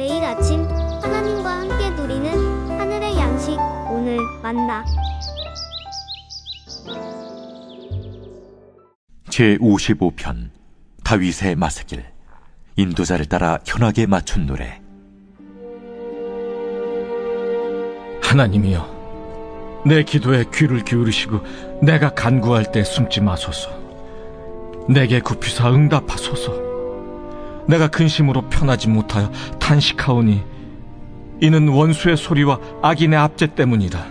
매일 아침 하나님과 함께 누리는 하늘의 양식, 오늘 만나. 제55편 다윗의 마스길. 인도자를 따라 현악에 맞춘 노래. 하나님이여, 내 기도에 귀를 기울이시고 내가 간구할 때 숨지 마소서. 내게 굽히사 응답하소서. 내가 근심으로 편하지 못하여 탄식하오니 이는 원수의 소리와 악인의 압제 때문이다.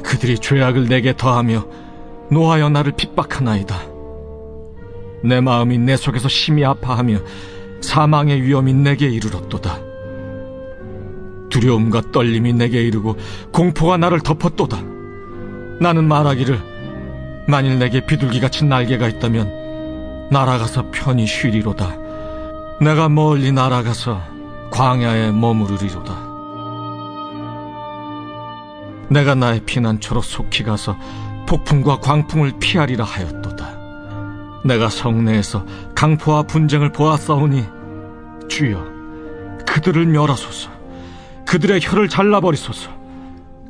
그들이 죄악을 내게 더하며 노하여 나를 핍박하나이다. 내 마음이 내 속에서 심히 아파하며 사망의 위험이 내게 이르렀도다. 두려움과 떨림이 내게 이르고 공포가 나를 덮었도다. 나는 말하기를, 만일 내게 비둘기같이 날개가 있다면 날아가서 편히 쉬리로다. 내가 멀리 날아가서 광야에 머무르리로다. 내가 나의 피난처로 속히 가서 폭풍과 광풍을 피하리라 하였도다. 내가 성내에서 강포와 분쟁을 보았사오니 주여, 그들을 멸하소서. 그들의 혀를 잘라버리소서.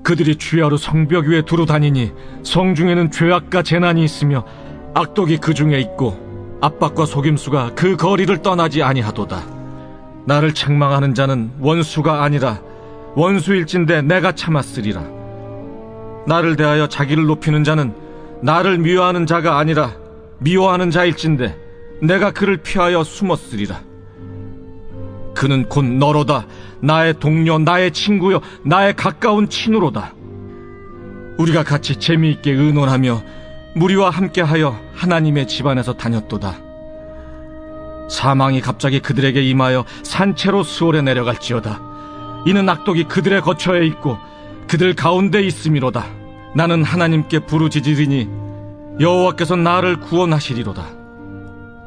그들이 주야로 성벽 위에 두루 다니니 성중에는 죄악과 재난이 있으며 악독이 그 중에 있고 압박과 속임수가 그 거리를 떠나지 아니하도다. 나를 책망하는 자는 원수가 아니라 원수일진데 내가 참았으리라. 나를 대하여 자기를 높이는 자는 나를 미워하는 자가 아니라 미워하는 자일진데 내가 그를 피하여 숨었으리라. 그는 곧 너로다. 나의 동료, 나의 친구여, 나의 가까운 친우로다. 우리가 같이 재미있게 의논하며 무리와 함께하여 하나님의 집안에서 다녔도다. 사망이 갑자기 그들에게 임하여 산채로 수월에 내려갈지어다. 이는 악독이 그들의 거처에 있고 그들 가운데 있음이로다. 나는 하나님께 부르짖으리니 여호와께서 나를 구원하시리로다.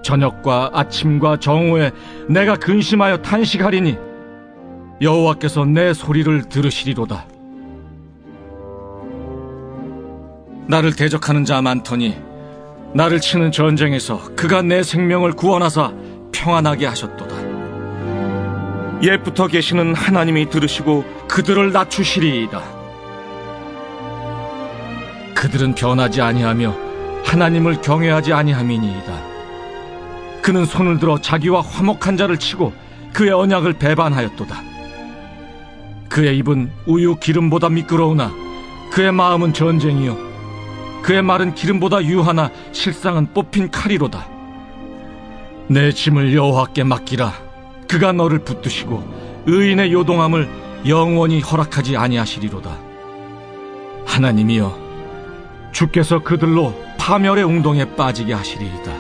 저녁과 아침과 정오에 내가 근심하여 탄식하리니 여호와께서 내 소리를 들으시리로다. 나를 대적하는 자 많더니 나를 치는 전쟁에서 그가 내 생명을 구원하사 평안하게 하셨도다. 옛부터 계시는 하나님이 들으시고 그들을 낮추시리이다. 그들은 변하지 아니하며 하나님을 경외하지 아니함이니이다. 그는 손을 들어 자기와 화목한 자를 치고 그의 언약을 배반하였도다. 그의 입은 우유 기름보다 미끄러우나 그의 마음은 전쟁이요 그의 말은 기름보다 유하나 실상은 뽑힌 칼이로다. 내 짐을 여호와께 맡기라. 그가 너를 붙드시고 의인의 요동함을 영원히 허락하지 아니하시리로다. 하나님이여, 주께서 그들로 파멸의 웅덩이에 빠지게 하시리이다.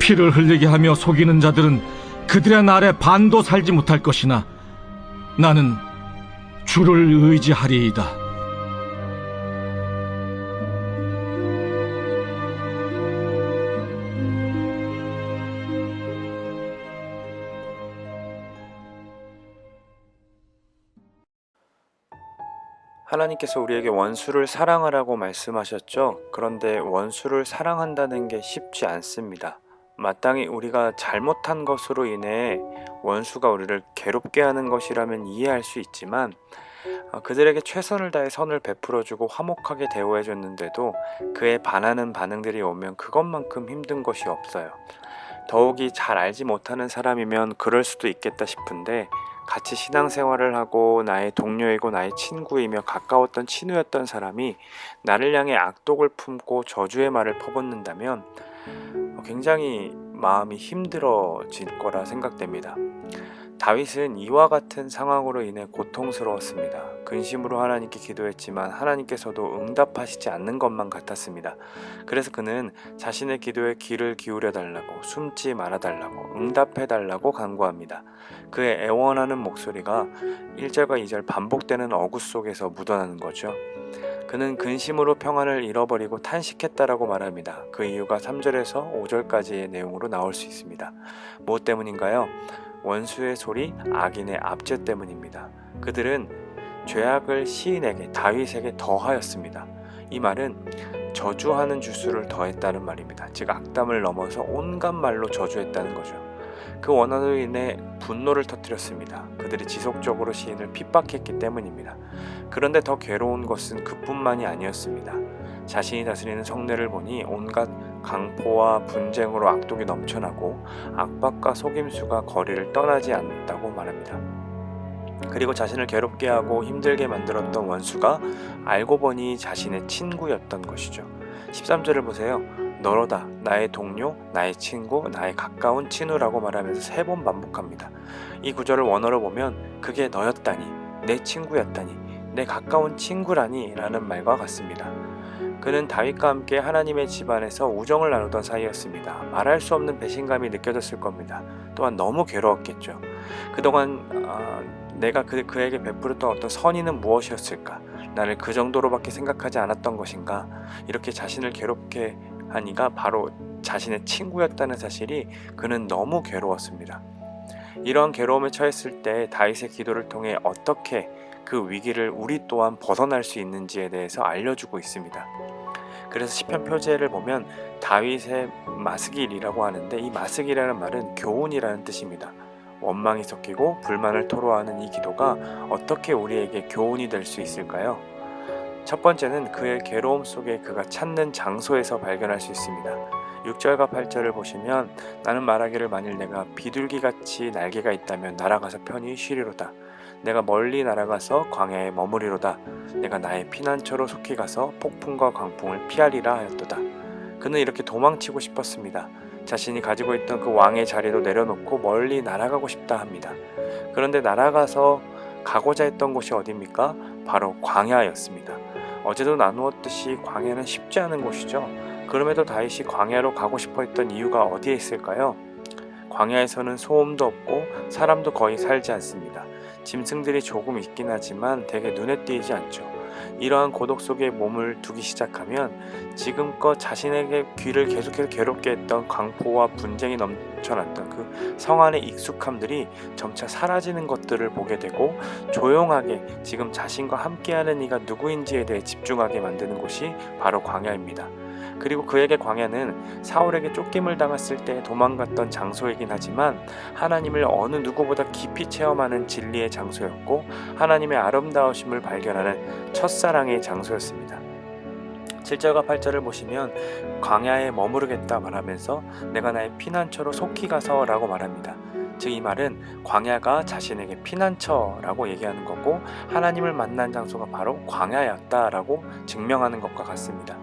피를 흘리게 하며 속이는 자들은 그들의 날에 반도 살지 못할 것이나 나는 주를 의지하리이다. 하나님께서 우리에게 원수를 사랑하라고 말씀하셨죠. 그런데 원수를 사랑한다는 게 쉽지 않습니다. 마땅히 우리가 잘못한 것으로 인해 원수가 우리를 괴롭게 하는 것이라면 이해할 수 있지만 그들에게 최선을 다해 선을 베풀어주고 화목하게 대우해줬는데도 그에 반하는 반응들이 오면 그것만큼 힘든 것이 없어요. 더욱이 잘 알지 못하는 사람이면 그럴 수도 있겠다 싶은데, 같이 신앙생활을 하고 나의 동료이고 나의 친구이며 가까웠던 친구였던 사람이 나를 향해 악독을 품고 저주의 말을 퍼붓는다면 굉장히 마음이 힘들어질 거라 생각됩니다. 다윗은 이와 같은 상황으로 인해 고통스러웠습니다. 근심으로 하나님께 기도했지만 하나님께서도 응답하시지 않는 것만 같았습니다. 그래서 그는 자신의 기도에 귀를 기울여 달라고, 숨지 말아 달라고, 응답해 달라고 간구합니다. 그의 애원하는 목소리가 1절과 2절 반복되는 어구 속에서 묻어나는 거죠. 그는 근심으로 평안을 잃어버리고 탄식했다라고 말합니다. 그 이유가 3절에서 5절까지의 내용으로 나올 수 있습니다. 무엇 때문인가요? 원수의 소리, 악인의 압제 때문입니다. 그들은 죄악을 시인에게, 다윗에게 더하였습니다. 이 말은 저주하는 주수를 더했다는 말입니다. 즉 악담을 넘어서 온갖 말로 저주했다는 거죠. 그 원한으로 인해 분노를 터뜨렸습니다. 그들이 지속적으로 시인을 핍박했기 때문입니다. 그런데 더 괴로운 것은 그뿐만이 아니었습니다. 자신이 다스리는 성내를 보니 온갖 강포와 분쟁으로 악독이 넘쳐나고 압박과 속임수가 거리를 떠나지 않는다고 말합니다. 그리고 자신을 괴롭게 하고 힘들게 만들었던 원수가 알고 보니 자신의 친구였던 것이죠. 13절을 보세요. 너로다, 나의 동료, 나의 친구, 나의 가까운 친구라고 말하면서 3번 반복합니다. 이 구절을 원어로 보면 그게 너였다니, 내 친구였다니, 내 가까운 친구라니 라는 말과 같습니다. 그는 다윗과 함께 하나님의 집안에서 우정을 나누던 사이였습니다. 말할 수 없는 배신감이 느껴졌을 겁니다. 또한 너무 괴로웠겠죠. 그동안 내가 그에게 베풀었던 어떤 선의는 무엇이었을까? 나를 그 정도로밖에 생각하지 않았던 것인가? 이렇게 자신을 괴롭게 하니가 바로 자신의 친구였다는 사실이 그는 너무 괴로웠습니다. 이러한 괴로움에 처했을 때 다윗의 기도를 통해 어떻게 그 위기를 우리 또한 벗어날 수 있는지에 대해서 알려주고 있습니다. 그래서 시편 표제를 보면 다윗의 마스길이라고 하는데, 이 마스길이라는 말은 교훈이라는 뜻입니다. 원망이 섞이고 불만을 토로하는 이 기도가 어떻게 우리에게 교훈이 될 수 있을까요? 첫 번째는 그의 괴로움 속에 그가 찾는 장소에서 발견할 수 있습니다. 6절과 8절을 보시면 나는 말하기를 만일 내가 비둘기같이 날개가 있다면 날아가서 편히 쉬리로다. 내가 멀리 날아가서 광야에 머무리로다. 내가 나의 피난처로 속히 가서 폭풍과 광풍을 피하리라 하였도다. 그는 이렇게 도망치고 싶었습니다. 자신이 가지고 있던 그 왕의 자리도 내려놓고 멀리 날아가고 싶다 합니다. 그런데 날아가서 가고자 했던 곳이 어디입니까? 바로 광야였습니다. 어제도 나누었듯이 광야는 쉽지 않은 곳이죠. 그럼에도 다윗이 광야로 가고 싶어 했던 이유가 어디에 있을까요? 광야에서는 소음도 없고 사람도 거의 살지 않습니다. 짐승들이 조금 있긴 하지만 대개 눈에 띄지 않죠. 이러한 고독 속에 몸을 두기 시작하면 지금껏 자신에게 귀를 계속해서 괴롭게 했던 강포와 분쟁이 넘쳐났던 그 성 안의 익숙함들이 점차 사라지는 것들을 보게 되고 조용하게 지금 자신과 함께하는 이가 누구인지에 대해 집중하게 만드는 곳이 바로 광야입니다. 그리고 그에게 광야는 사울에게 쫓김을 당했을 때 도망갔던 장소이긴 하지만 하나님을 어느 누구보다 깊이 체험하는 진리의 장소였고 하나님의 아름다우심을 발견하는 첫사랑의 장소였습니다. 7절과 8절을 보시면 광야에 머무르겠다 말하면서 내가 나의 피난처로 속히 가서 라고 말합니다. 즉 이 말은 광야가 자신에게 피난처라고 얘기하는 거고 하나님을 만난 장소가 바로 광야였다라고 증명하는 것과 같습니다.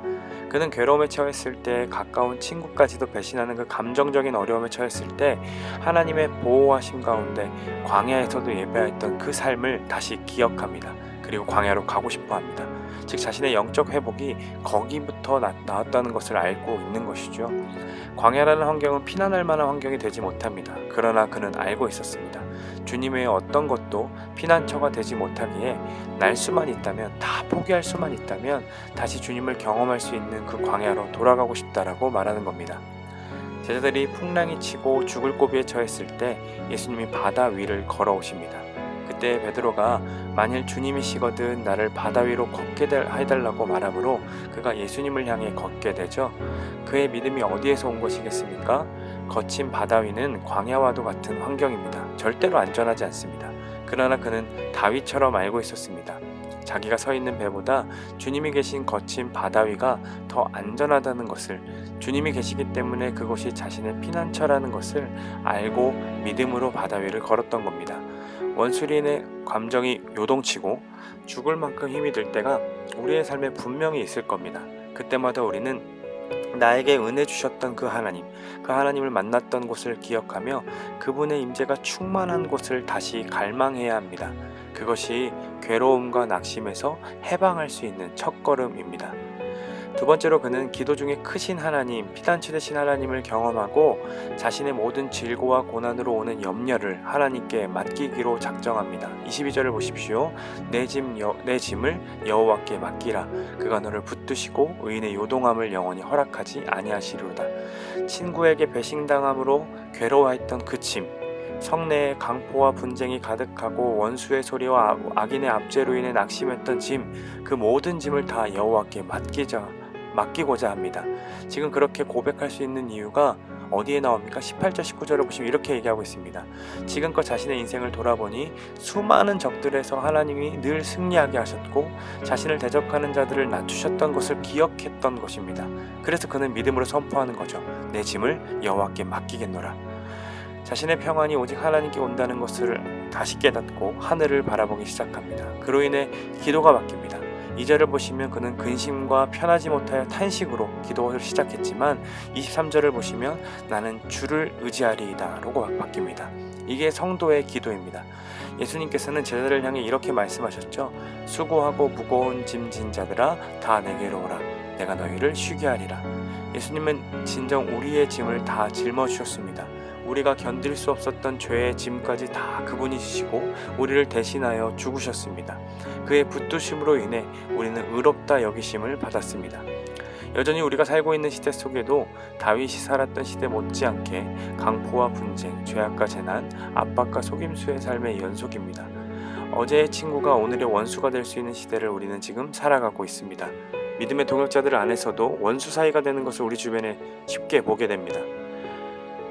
그는 괴로움에 처했을 때 가까운 친구까지도 배신하는 그 감정적인 어려움에 처했을 때 하나님의 보호하심 가운데 광야에서도 예배했던 그 삶을 다시 기억합니다. 그리고 광야로 가고 싶어 합니다. 즉 자신의 영적 회복이 거기부터 나왔다는 것을 알고 있는 것이죠. 광야라는 환경은 피난할 만한 환경이 되지 못합니다. 그러나 그는 알고 있었습니다. 주님 외에 어떤 것도 피난처가 되지 못하기에 날 수만 있다면, 다 포기할 수만 있다면 다시 주님을 경험할 수 있는 그 광야로 돌아가고 싶다라고 말하는 겁니다. 제자들이 풍랑이 치고 죽을 고비에 처했을 때 예수님이 바다 위를 걸어오십니다. 그때 베드로가 만일 주님이시거든 나를 바다 위로 걷게 해달라고 말하므로 그가 예수님을 향해 걷게 되죠. 그의 믿음이 어디에서 온 것이겠습니까? 거친 바다 위는 광야와도 같은 환경입니다. 절대로 안전하지 않습니다. 그러나 그는 다윗처럼 알고 있었습니다. 자기가 서 있는 배보다 주님이 계신 거친 바다 위가 더 안전하다는 것을, 주님이 계시기 때문에 그곳이 자신의 피난처라는 것을 알고 믿음으로 바다 위를 걸었던 겁니다. 원수린의 감정이 요동치고 죽을 만큼 힘이 들 때가 우리의 삶에 분명히 있을 겁니다. 그때마다 우리는 나에게 은혜 주셨던 그 하나님을 만났던 곳을 기억하며 그분의 임재가 충만한 곳을 다시 갈망해야 합니다. 그것이 괴로움과 낙심에서 해방할 수 있는 첫걸음입니다. 두 번째로 그는 기도 중에 크신 하나님, 피난처 되신 하나님을 경험하고 자신의 모든 질고와 고난으로 오는 염려를 하나님께 맡기기로 작정합니다. 22절을 보십시오. 내 짐을 여호와께 맡기라. 그가 너를 붙드시고 의인의 요동함을 영원히 허락하지 아니하시리로다. 친구에게 배신당함으로 괴로워했던 그 짐, 성내에 강포와 분쟁이 가득하고 원수의 소리와 악인의 압제로 인해 낙심했던 짐, 그 모든 짐을 다 여호와께 맡기고자 합니다. 지금 그렇게 고백할 수 있는 이유가 어디에 나옵니까? 18절 19절을 보시면 이렇게 얘기하고 있습니다. 지금껏 자신의 인생을 돌아보니 수많은 적들에서 하나님이 늘 승리하게 하셨고 자신을 대적하는 자들을 낮추셨던 것을 기억했던 것입니다. 그래서 그는 믿음으로 선포하는 거죠. 내 짐을 여호와께 맡기겠노라. 자신의 평안이 오직 하나님께 온다는 것을 다시 깨닫고 하늘을 바라보기 시작합니다. 그로 인해 기도가 바뀝니다. 2절을 보시면 그는 근심과 편하지 못하여 탄식으로 기도를 시작했지만 23절을 보시면 나는 주를 의지하리이다 라고 바뀝니다. 이게 성도의 기도입니다. 예수님께서는 제자들을 향해 이렇게 말씀하셨죠. 수고하고 무거운 짐 진 자들아 다 내게로 오라. 내가 너희를 쉬게 하리라. 예수님은 진정 우리의 짐을 다 짊어주셨습니다. 우리가 견딜 수 없었던 죄의 짐까지 다 그분이 지시고 우리를 대신하여 죽으셨습니다. 그의 붙드심으로 인해 우리는 의롭다 여기심을 받았습니다. 여전히 우리가 살고 있는 시대 속에도 다윗이 살았던 시대 못지않게 강포와 분쟁, 죄악과 재난, 압박과 속임수의 삶의 연속입니다. 어제의 친구가 오늘의 원수가 될 수 있는 시대를 우리는 지금 살아가고 있습니다. 믿음의 동역자들 안에서도 원수 사이가 되는 것을 우리 주변에 쉽게 보게 됩니다.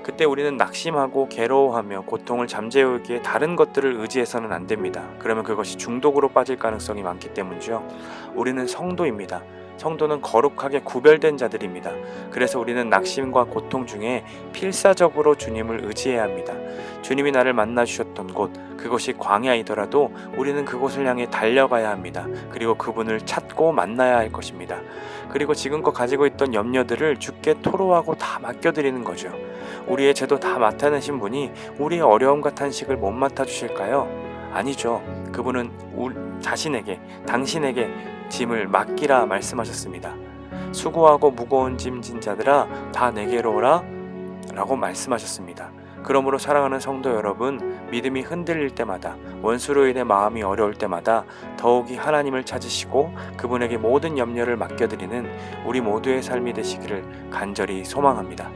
그때 우리는 낙심하고 괴로워하며 고통을 잠재우기에 다른 것들을 의지해서는 안 됩니다. 그러면 그것이 중독으로 빠질 가능성이 많기 때문이죠. 우리는 성도입니다. 성도는 거룩하게 구별된 자들입니다. 그래서 우리는 낙심과 고통 중에 필사적으로 주님을 의지해야 합니다. 주님이 나를 만나 주셨던 곳, 그것이 광야이더라도 우리는 그곳을 향해 달려가야 합니다. 그리고 그분을 찾고 만나야 할 것입니다. 그리고 지금껏 가지고 있던 염려들을 주께 토로하고 다 맡겨드리는 거죠. 우리의 죄도 다 맡아내신 분이 우리의 어려움과 탄식을 못 맡아주실까요? 아니죠. 그분은 자신에게, 당신에게 짐을 맡기라 말씀하셨습니다. 수고하고 무거운 짐 진 자들아 다 내게로 오라 라고 말씀하셨습니다. 그러므로 사랑하는 성도 여러분, 믿음이 흔들릴 때마다, 원수로 인해 마음이 어려울 때마다 더욱이 하나님을 찾으시고 그분에게 모든 염려를 맡겨드리는 우리 모두의 삶이 되시기를 간절히 소망합니다.